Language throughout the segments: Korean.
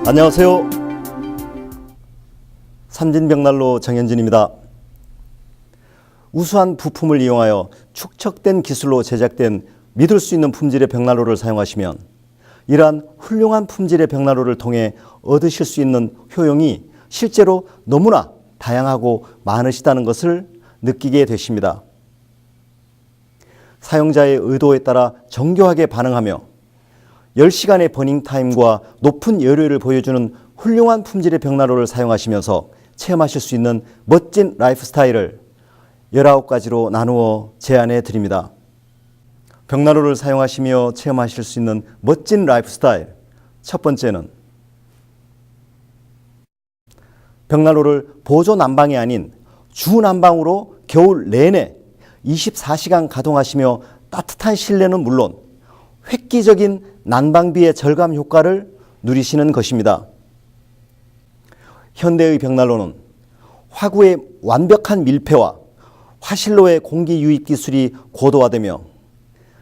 안녕하세요. 삼진벽난로 정현진입니다. 우수한 부품을 이용하여 축적된 기술로 제작된 믿을 수 있는 품질의 벽난로를 사용하시면 이러한 훌륭한 품질의 벽난로를 통해 얻으실 수 있는 효용이 실제로 너무나 다양하고 많으시다는 것을 느끼게 되십니다. 사용자의 의도에 따라 정교하게 반응하며 10시간의 버닝타임과 높은 열효율을 보여주는 훌륭한 품질의 벽난로를 사용하시면서 체험하실 수 있는 멋진 라이프 스타일을 19가지로 나누어 제안해 드립니다. 벽난로를 사용하시며 체험하실 수 있는 멋진 라이프 스타일. 첫 번째는 벽난로를 보조 난방이 아닌 주 난방으로 겨울 내내 24시간 가동하시며 따뜻한 실내는 물론 획기적인 난방비의 절감 효과를 누리시는 것입니다. 현대의 벽난로는 화구의 완벽한 밀폐와 화실로의 공기 유입 기술이 고도화되며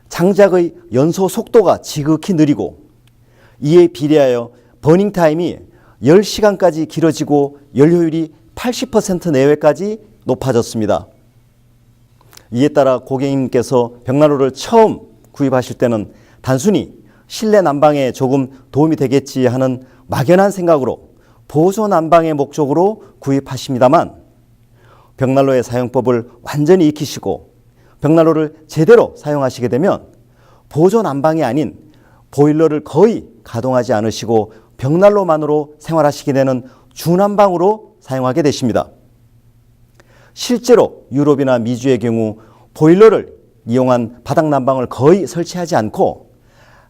장작의 연소 속도가 지극히 느리고 이에 비례하여 버닝타임이 10시간까지 길어지고 연료율이 80% 내외까지 높아졌습니다. 이에 따라 고객님께서 벽난로를 처음 구입하실 때는 단순히 실내 난방에 조금 도움이 되겠지 하는 막연한 생각으로 보조 난방의 목적으로 구입하십니다만 벽난로의 사용법을 완전히 익히시고 벽난로를 제대로 사용하시게 되면 보조 난방이 아닌 보일러를 거의 가동하지 않으시고 벽난로만으로 생활하시게 되는 주난방으로 사용하게 되십니다. 실제로 유럽이나 미주의 경우 보일러를 이용한 바닥 난방을 거의 설치하지 않고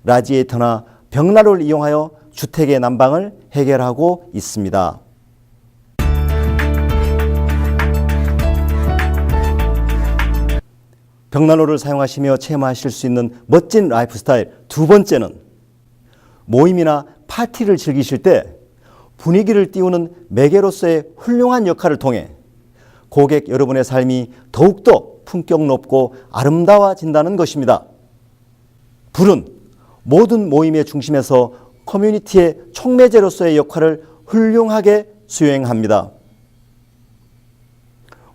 라디에이터나 벽난로를 이용하여 주택의 난방을 해결하고 있습니다. 벽난로를 사용하시며 체험하실 수 있는 멋진 라이프 스타일. 두 번째는 모임이나 파티를 즐기실 때 분위기를 띄우는 매개로서의 훌륭한 역할을 통해 고객 여러분의 삶이 더욱더 품격 높고 아름다워진다는 것입니다. 불은 모든 모임의 중심에서 커뮤니티의 촉매제로서의 역할을 훌륭하게 수행합니다.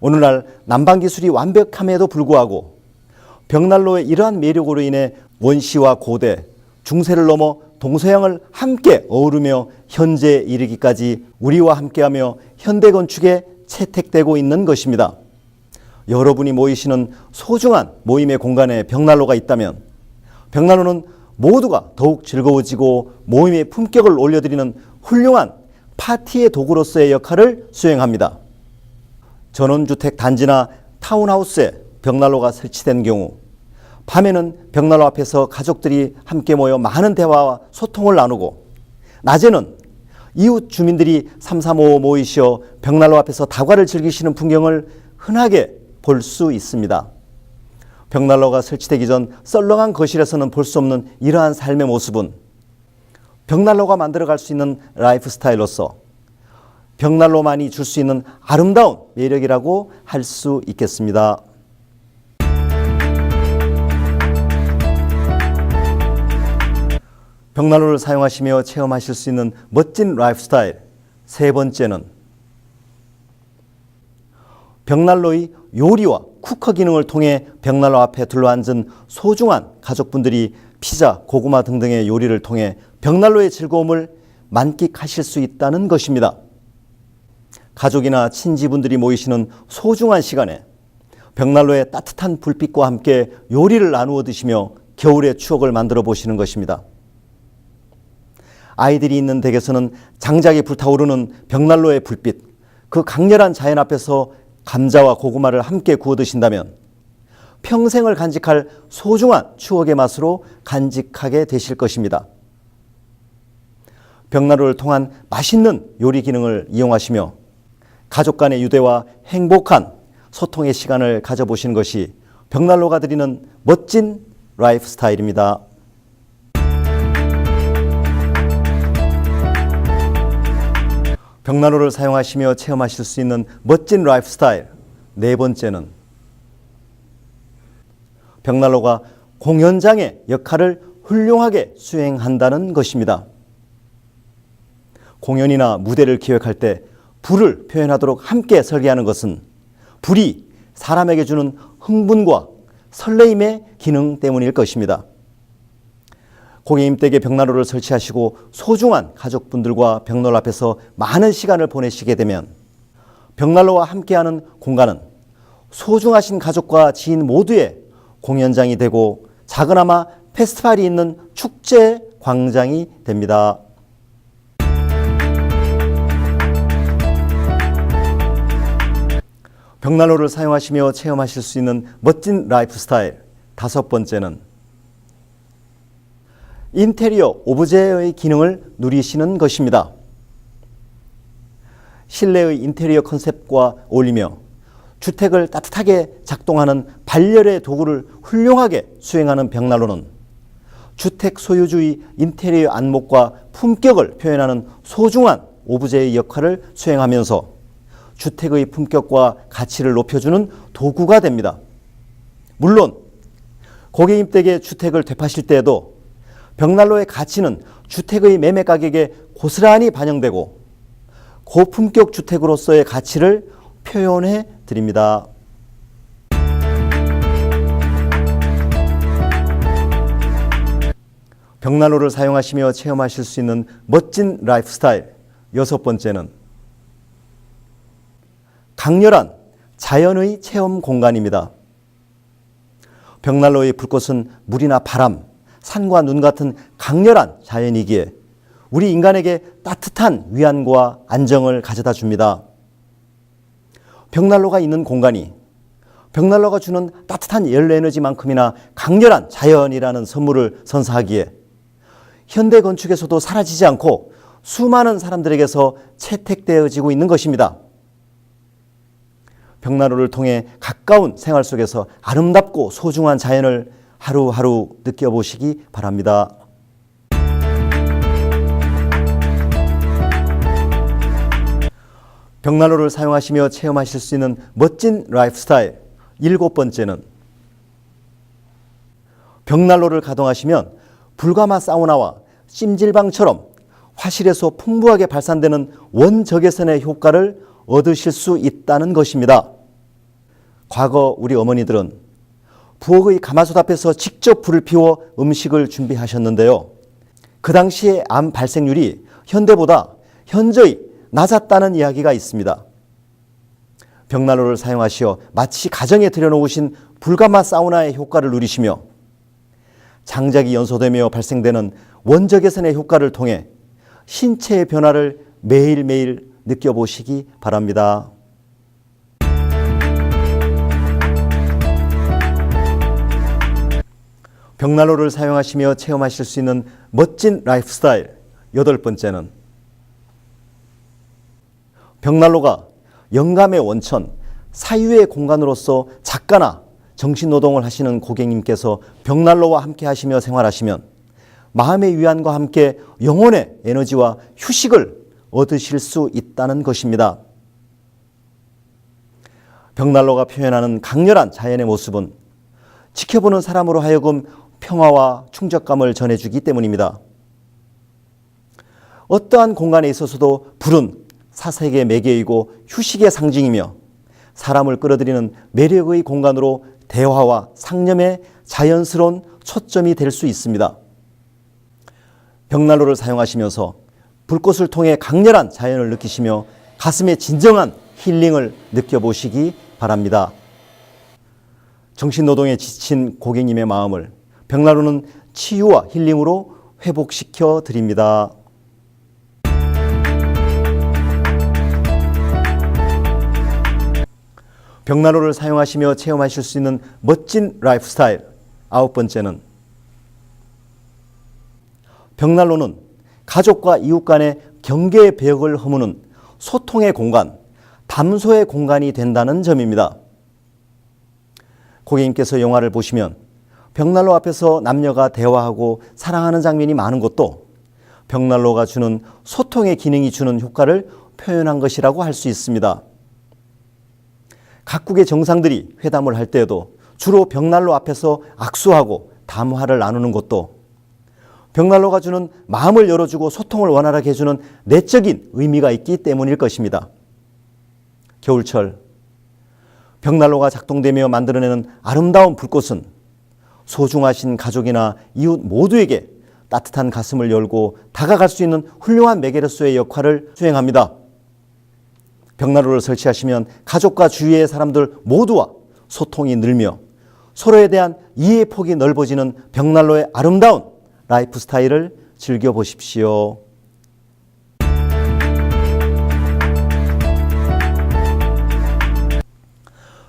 오늘날 난방 기술이 완벽함에도 불구하고 벽난로의 이러한 매력으로 인해 원시와 고대, 중세를 넘어 동서양을 함께 어우르며 현재에 이르기까지 우리와 함께하며 현대 건축에 채택되고 있는 것입니다. 여러분이 모이시는 소중한 모임의 공간에 벽난로가 있다면 벽난로는 모두가 더욱 즐거워지고 모임의 품격을 올려드리는 훌륭한 파티의 도구로서의 역할을 수행합니다. 전원주택 단지나 타운하우스에 벽난로가 설치된 경우 밤에는 벽난로 앞에서 가족들이 함께 모여 많은 대화와 소통을 나누고 낮에는 이웃 주민들이 삼삼오오 모이시어 벽난로 앞에서 다과를 즐기시는 풍경을 흔하게 볼 수 있습니다. 벽난로가 설치되기 전 썰렁한 거실에서는 볼 수 없는 이러한 삶의 모습은 벽난로가 만들어갈 수 있는 라이프 스타일로서 벽난로만이 줄 수 있는 아름다운 매력이라고 할 수 있겠습니다. 벽난로를 사용하시며 체험하실 수 있는 멋진 라이프 스타일. 세 번째는 벽난로의 요리와 쿠커 기능을 통해 벽난로 앞에 둘러앉은 소중한 가족분들이 피자, 고구마 등등의 요리를 통해 벽난로의 즐거움을 만끽하실 수 있다는 것입니다. 가족이나 친지분들이 모이시는 소중한 시간에 벽난로의 따뜻한 불빛과 함께 요리를 나누어 드시며 겨울의 추억을 만들어 보시는 것입니다. 아이들이 있는 댁에서는 장작이 불타오르는 벽난로의 불빛, 그 강렬한 자연 앞에서 감자와 고구마를 함께 구워 드신다면 평생을 간직할 소중한 추억의 맛으로 간직하게 되실 것입니다. 벽난로를 통한 맛있는 요리 기능을 이용하시며 가족 간의 유대와 행복한 소통의 시간을 가져보시는 것이 벽난로가 드리는 멋진 라이프 스타일입니다. 벽난로를 사용하시며 체험하실 수 있는 멋진 라이프 스타일. 네 번째는 벽난로가 공연장의 역할을 훌륭하게 수행한다는 것입니다. 공연이나 무대를 기획할 때 불을 표현하도록 함께 설계하는 것은 불이 사람에게 주는 흥분과 설레임의 기능 때문일 것입니다. 고객님 댁에 벽난로를 설치하시고 소중한 가족분들과 벽난로 앞에서 많은 시간을 보내시게 되면 벽난로와 함께하는 공간은 소중하신 가족과 지인 모두의 공연장이 되고 작으나마 페스티벌이 있는 축제 광장이 됩니다. 벽난로를 사용하시며 체험하실 수 있는 멋진 라이프 스타일. 5번째는 인테리어 오브제의 기능을 누리시는 것입니다. 실내의 인테리어 컨셉과 어울리며 주택을 따뜻하게 작동하는 발열의 도구를 훌륭하게 수행하는 벽난로는 주택 소유주의 인테리어 안목과 품격을 표현하는 소중한 오브제의 역할을 수행하면서 주택의 품격과 가치를 높여주는 도구가 됩니다. 물론 고객님 댁에 주택을 되파실 때에도 벽난로의 가치는 주택의 매매 가격에 고스란히 반영되고 고품격 주택으로서의 가치를 표현해 드립니다. 벽난로를 사용하시며 체험하실 수 있는 멋진 라이프 스타일. 6번째는 강렬한 자연의 체험 공간입니다. 벽난로의 불꽃은 물이나 바람, 산과 눈 같은 강렬한 자연이기에 우리 인간에게 따뜻한 위안과 안정을 가져다 줍니다. 벽난로가 있는 공간이 벽난로가 주는 따뜻한 연료 에너지만큼이나 강렬한 자연이라는 선물을 선사하기에 현대 건축에서도 사라지지 않고 수많은 사람들에게서 채택되어지고 있는 것입니다. 벽난로를 통해 가까운 생활 속에서 아름답고 소중한 자연을 하루하루 느껴보시기 바랍니다. 벽난로를 사용하시며 체험하실 수 있는 멋진 라이프 스타일. 7번째는 벽난로를 가동하시면 불가마 사우나와 찜질방처럼 화실에서 풍부하게 발산되는 원적외선의 효과를 얻으실 수 있다는 것입니다. 과거 우리 어머니들은 부엌의 가마솥 앞에서 직접 불을 피워 음식을 준비하셨는데요. 그 당시의 암 발생률이 현대보다 현저히 낮았다는 이야기가 있습니다. 벽난로를 사용하시어 마치 가정에 들여놓으신 불가마 사우나의 효과를 누리시며 장작이 연소되며 발생되는 원적외선의 효과를 통해 신체의 변화를 매일매일 느껴보시기 바랍니다. 벽난로를 사용하시며 체험하실 수 있는 멋진 라이프 스타일. 8번째는 벽난로가 영감의 원천, 사유의 공간으로서 작가나 정신노동을 하시는 고객님께서 벽난로와 함께 하시며 생활하시면 마음의 위안과 함께 영혼의 에너지와 휴식을 얻으실 수 있다는 것입니다. 벽난로가 표현하는 강렬한 자연의 모습은 지켜보는 사람으로 하여금 평화와 충족감을 전해주기 때문입니다. 어떠한 공간에 있어서도 불은 사색의 매개이고 휴식의 상징이며 사람을 끌어들이는 매력의 공간으로 대화와 상념의 자연스러운 초점이 될 수 있습니다. 벽난로를 사용하시면서 불꽃을 통해 강렬한 자연을 느끼시며 가슴의 진정한 힐링을 느껴보시기 바랍니다. 정신노동에 지친 고객님의 마음을 벽난로는 치유와 힐링으로 회복시켜 드립니다. 벽난로를 사용하시며 체험하실 수 있는 멋진 라이프 스타일. 9번째는 벽난로는 가족과 이웃 간의 경계의 벽을 허무는 소통의 공간, 담소의 공간이 된다는 점입니다. 고객님께서 영화를 보시면 벽난로 앞에서 남녀가 대화하고 사랑하는 장면이 많은 것도 벽난로가 주는 소통의 기능이 주는 효과를 표현한 것이라고 할 수 있습니다. 각국의 정상들이 회담을 할 때에도 주로 벽난로 앞에서 악수하고 담화를 나누는 것도 벽난로가 주는 마음을 열어주고 소통을 원활하게 해주는 내적인 의미가 있기 때문일 것입니다. 겨울철 벽난로가 작동되며 만들어내는 아름다운 불꽃은 소중하신 가족이나 이웃 모두에게 따뜻한 가슴을 열고 다가갈 수 있는 훌륭한 매개로서의 역할을 수행합니다. 벽난로를 설치하시면 가족과 주위의 사람들 모두와 소통이 늘며 서로에 대한 이해의 폭이 넓어지는 벽난로의 아름다운 라이프 스타일을 즐겨보십시오.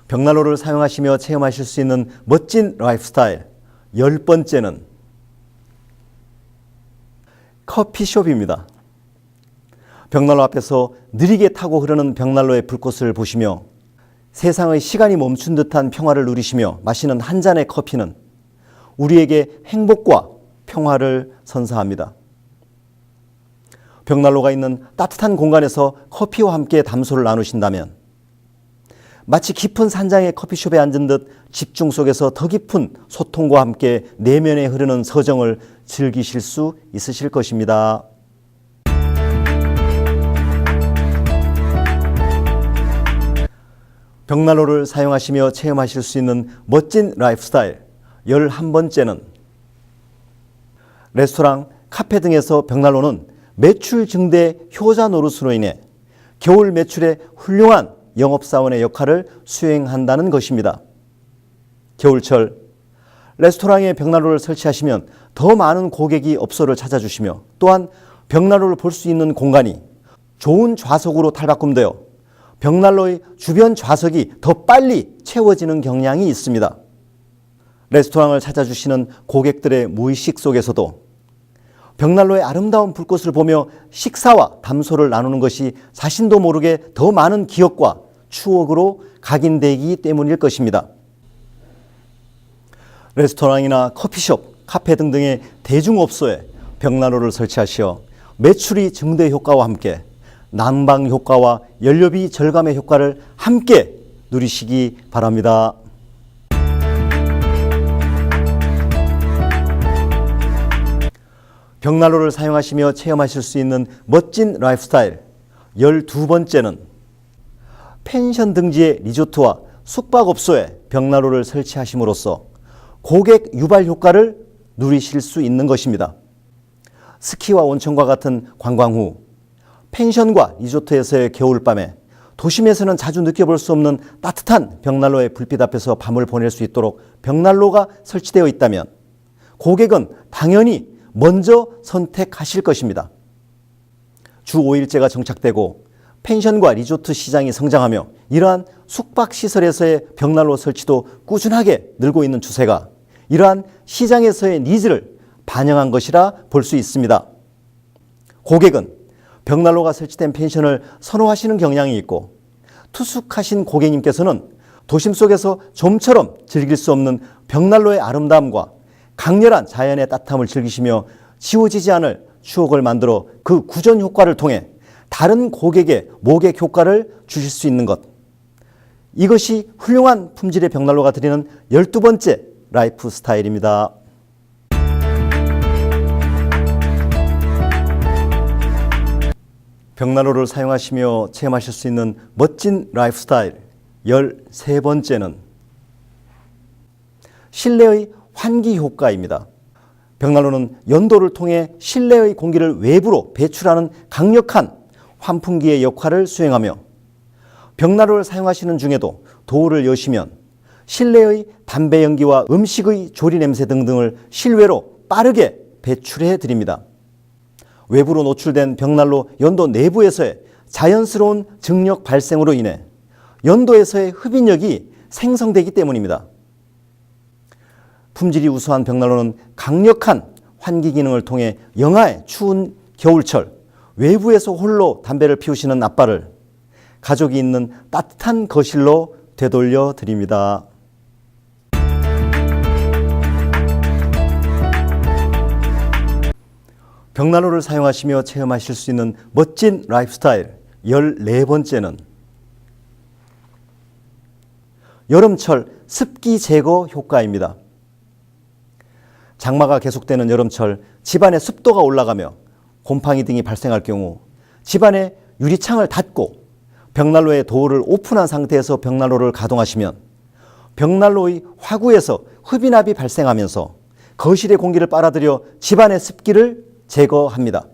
벽난로를 사용하시며 체험하실 수 있는 멋진 라이프 스타일 10번째는 커피숍입니다. 벽난로 앞에서 느리게 타고 흐르는 벽난로의 불꽃을 보시며 세상의 시간이 멈춘 듯한 평화를 누리시며 마시는 한 잔의 커피는 우리에게 행복과 평화를 선사합니다. 벽난로가 있는 따뜻한 공간에서 커피와 함께 담소를 나누신다면 마치 깊은 산장의 커피숍에 앉은 듯 집중 속에서 더 깊은 소통과 함께 내면에 흐르는 서정을 즐기실 수 있으실 것입니다. 벽난로를 사용하시며 체험하실 수 있는 멋진 라이프 스타일 11번째는 레스토랑, 카페 등에서 벽난로는 매출 증대 효자 노릇으로 인해 겨울 매출에 훌륭한 영업사원의 역할을 수행한다는 것입니다. 겨울철 레스토랑에 벽난로를 설치하시면 더 많은 고객이 업소를 찾아주시며 또한 벽난로를 볼 수 있는 공간이 좋은 좌석으로 탈바꿈되어 벽난로의 주변 좌석이 더 빨리 채워지는 경향이 있습니다. 레스토랑을 찾아주시는 고객들의 무의식 속에서도 벽난로의 아름다운 불꽃을 보며 식사와 담소를 나누는 것이 자신도 모르게 더 많은 기억과 추억으로 각인되기 때문일 것입니다. 레스토랑이나 커피숍, 카페 등등의 대중업소에 벽난로를 설치하시어 매출이 증대 효과와 함께 난방 효과와 연료비 절감의 효과를 함께 누리시기 바랍니다. 벽난로를 사용하시며 체험하실 수 있는 멋진 라이프 스타일 12번째는 펜션 등지의 리조트와 숙박업소에 벽난로를 설치하심으로써 고객 유발 효과를 누리실 수 있는 것입니다. 스키와 온천과 같은 관광 후 펜션과 리조트에서의 겨울밤에 도심에서는 자주 느껴볼 수 없는 따뜻한 벽난로의 불빛 앞에서 밤을 보낼 수 있도록 벽난로가 설치되어 있다면 고객은 당연히 먼저 선택하실 것입니다. 주 5일제가 정착되고 펜션과 리조트 시장이 성장하며 이러한 숙박시설에서의 벽난로 설치도 꾸준하게 늘고 있는 추세가 이러한 시장에서의 니즈를 반영한 것이라 볼 수 있습니다. 고객은 벽난로가 설치된 펜션을 선호하시는 경향이 있고 투숙하신 고객님께서는 도심 속에서 좀처럼 즐길 수 없는 벽난로의 아름다움과 강렬한 자연의 따뜻함을 즐기시며 지워지지 않을 추억을 만들어 그 구전 효과를 통해 다른 고객의 모객 효과를 주실 수 있는 것. 이것이 훌륭한 품질의 벽난로가 드리는 12번째 라이프 스타일입니다. 벽난로를 사용하시며 체험하실 수 있는 멋진 라이프 스타일 13번째는 실내의 환기 효과입니다. 벽난로는 연도를 통해 실내의 공기를 외부로 배출하는 강력한 환풍기의 역할을 수행하며 벽난로를 사용하시는 중에도 도어를 여시면 실내의 담배 연기와 음식의 조리 냄새 등등을 실외로 빠르게 배출해 드립니다. 외부로 노출된 벽난로 연도 내부에서의 자연스러운 증력 발생으로 인해 연도에서의 흡인력이 생성되기 때문입니다. 품질이 우수한 벽난로는 강력한 환기 기능을 통해 영하의 추운 겨울철 외부에서 홀로 담배를 피우시는 아빠를 가족이 있는 따뜻한 거실로 되돌려 드립니다. 벽난로를 사용하시며 체험하실 수 있는 멋진 라이프 스타일 14번째는 여름철 습기 제거 효과입니다. 장마가 계속되는 여름철 집안의 습도가 올라가며 곰팡이 등이 발생할 경우 집안의 유리창을 닫고 벽난로의 도어를 오픈한 상태에서 벽난로를 가동하시면 벽난로의 화구에서 흡인압이 발생하면서 거실의 공기를 빨아들여 집안의 습기를 제거합니다.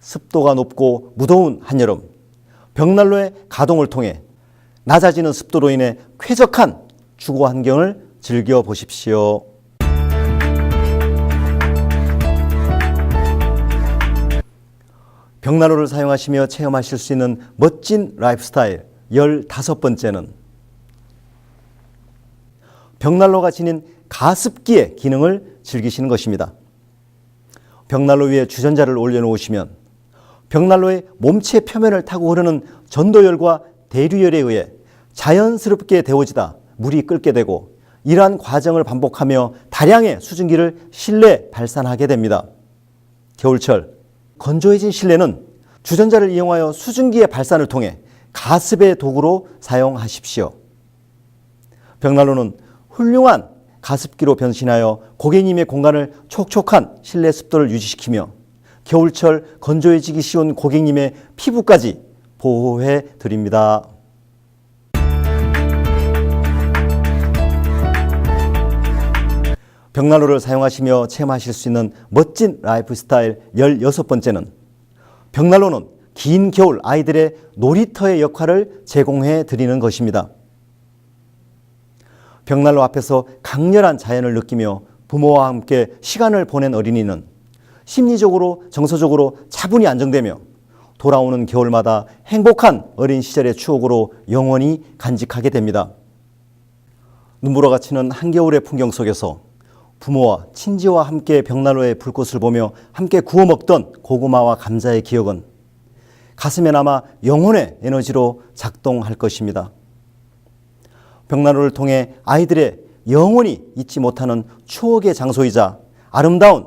습도가 높고 무더운 한여름, 벽난로의 가동을 통해 낮아지는 습도로 인해 쾌적한 주거 환경을 즐겨보십시오. 벽난로를 사용하시며 체험하실 수 있는 멋진 라이프 스타일 15번째는 벽난로가 지닌 가습기의 기능을 즐기시는 것입니다. 벽난로 위에 주전자를 올려놓으시면 벽난로의 몸체 표면을 타고 흐르는 전도열과 대류열에 의해 자연스럽게 데워지다 물이 끓게 되고 이러한 과정을 반복하며 다량의 수증기를 실내 발산하게 됩니다. 겨울철 건조해진 실내는 주전자를 이용하여 수증기의 발산을 통해 가습의 도구로 사용하십시오. 벽난로는 훌륭한 가습기로 변신하여 고객님의 공간을 촉촉한 실내 습도를 유지시키며 겨울철 건조해지기 쉬운 고객님의 피부까지 보호해 드립니다. 벽난로를 사용하시며 체험하실 수 있는 멋진 라이프 스타일 16번째는 벽난로는 긴 겨울 아이들의 놀이터의 역할을 제공해 드리는 것입니다. 벽난로 앞에서 강렬한 자연을 느끼며 부모와 함께 시간을 보낸 어린이는 심리적으로 정서적으로 차분히 안정되며 돌아오는 겨울마다 행복한 어린 시절의 추억으로 영원히 간직하게 됩니다. 눈보라가 치는 한겨울의 풍경 속에서 부모와 친지와 함께 벽난로의 불꽃을 보며 함께 구워 먹던 고구마와 감자의 기억은 가슴에 남아 영혼의 에너지로 작동할 것입니다. 벽난로를 통해 아이들의 영원히 잊지 못하는 추억의 장소이자 아름다운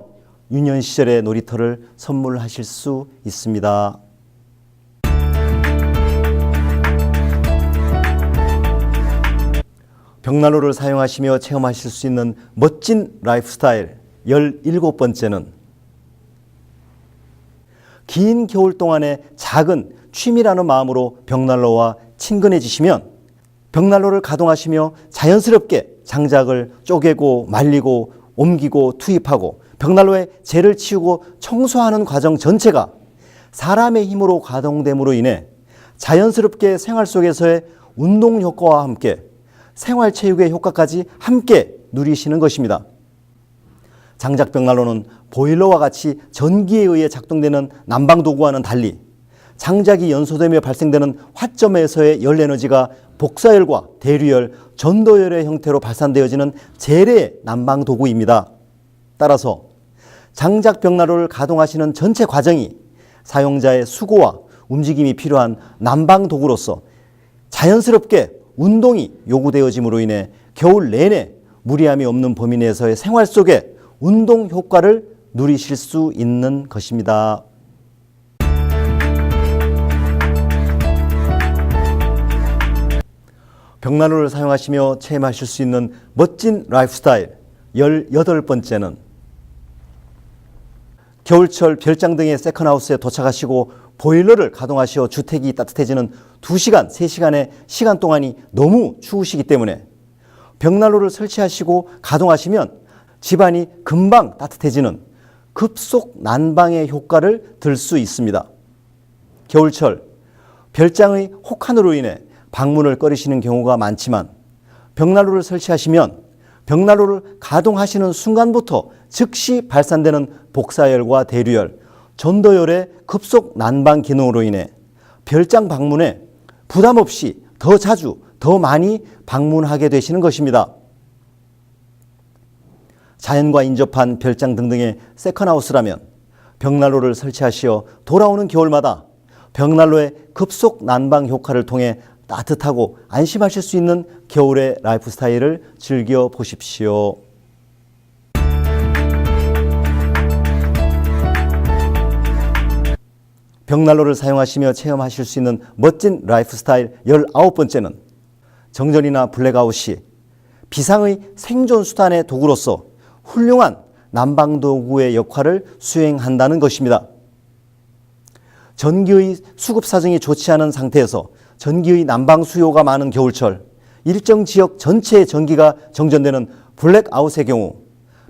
유년 시절의 놀이터를 선물하실 수 있습니다. 벽난로를 사용하시며 체험하실 수 있는 멋진 라이프 스타일 17번째는 긴 겨울 동안의 작은 취미라는 마음으로 벽난로와 친근해지시면 벽난로를 가동하시며 자연스럽게 장작을 쪼개고 말리고 옮기고 투입하고 벽난로에 재를 치우고 청소하는 과정 전체가 사람의 힘으로 가동됨으로 인해 자연스럽게 생활 속에서의 운동 효과와 함께 생활체육의 효과까지 함께 누리시는 것입니다. 장작 벽난로는 보일러와 같이 전기에 의해 작동되는 난방도구와는 달리 장작이 연소되며 발생되는 화점에서의 열에너지가 복사열과 대류열, 전도열의 형태로 발산되어지는 재래의 난방도구입니다. 따라서 장작 벽난로를 가동하시는 전체 과정이 사용자의 수고와 움직임이 필요한 난방도구로서 자연스럽게 운동이 요구되어짐으로 인해 겨울 내내 무리함이 없는 범위 내에서의 생활 속에 운동 효과를 누리실 수 있는 것입니다. 벽난로를 사용하시며 체험하실 수 있는 멋진 라이프 스타일 18번째는 겨울철 별장 등의 세컨하우스에 도착하시고 보일러를 가동하시어 주택이 따뜻해지는 2시간, 3시간의 시간 동안이 너무 추우시기 때문에 벽난로를 설치하시고 가동하시면 집안이 금방 따뜻해지는 급속 난방의 효과를 들 수 있습니다. 겨울철 별장의 혹한으로 인해 방문을 꺼리시는 경우가 많지만 벽난로를 설치하시면 벽난로를 가동하시는 순간부터 즉시 발산되는 복사열과 대류열, 전도열의 급속 난방 기능으로 인해 별장 방문에 부담 없이 더 자주, 더 많이 방문하게 되시는 것입니다. 자연과 인접한 별장 등등의 세컨하우스라면 벽난로를 설치하시어 돌아오는 겨울마다 벽난로의 급속 난방 효과를 통해 따뜻하고 안심하실 수 있는 겨울의 라이프 스타일을 즐겨보십시오. 벽난로를 사용하시며 체험하실 수 있는 멋진 라이프 스타일 19번째는 정전이나 블랙아웃 시 비상의 생존 수단의 도구로서 훌륭한 난방도구의 역할을 수행한다는 것입니다. 전기의 수급 사정이 좋지 않은 상태에서 전기의 난방 수요가 많은 겨울철, 일정 지역 전체의 전기가 정전되는 블랙아웃의 경우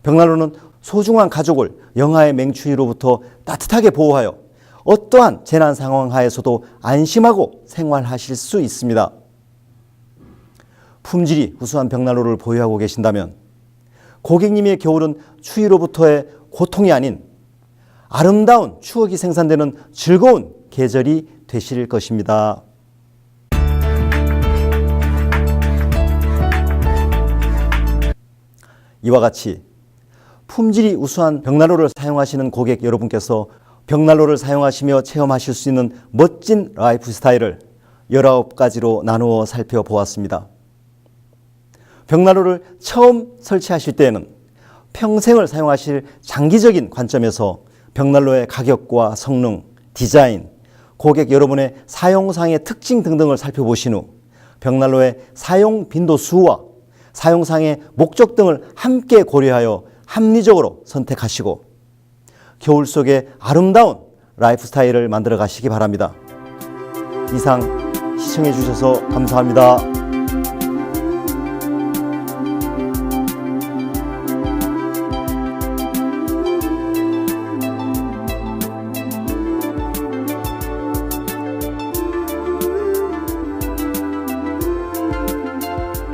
벽난로는 소중한 가족을 영하의 맹추위로부터 따뜻하게 보호하여 어떠한 재난 상황 하에서도 안심하고 생활하실 수 있습니다. 품질이 우수한 벽난로를 보유하고 계신다면 고객님의 겨울은 추위로부터의 고통이 아닌 아름다운 추억이 생산되는 즐거운 계절이 되실 것입니다. 이와 같이 품질이 우수한 벽난로를 사용하시는 고객 여러분께서 벽난로를 사용하시며 체험하실 수 있는 멋진 라이프 스타일을 19가지로 나누어 살펴보았습니다. 벽난로를 처음 설치하실 때에는 평생을 사용하실 장기적인 관점에서 벽난로의 가격과 성능, 디자인, 고객 여러분의 사용상의 특징 등등을 살펴보신 후 벽난로의 사용 빈도 수와 사용상의 목적 등을 함께 고려하여 합리적으로 선택하시고 겨울 속에 아름다운 라이프 스타일을 만들어 가시기 바랍니다. 이상 시청해 주셔서 감사합니다.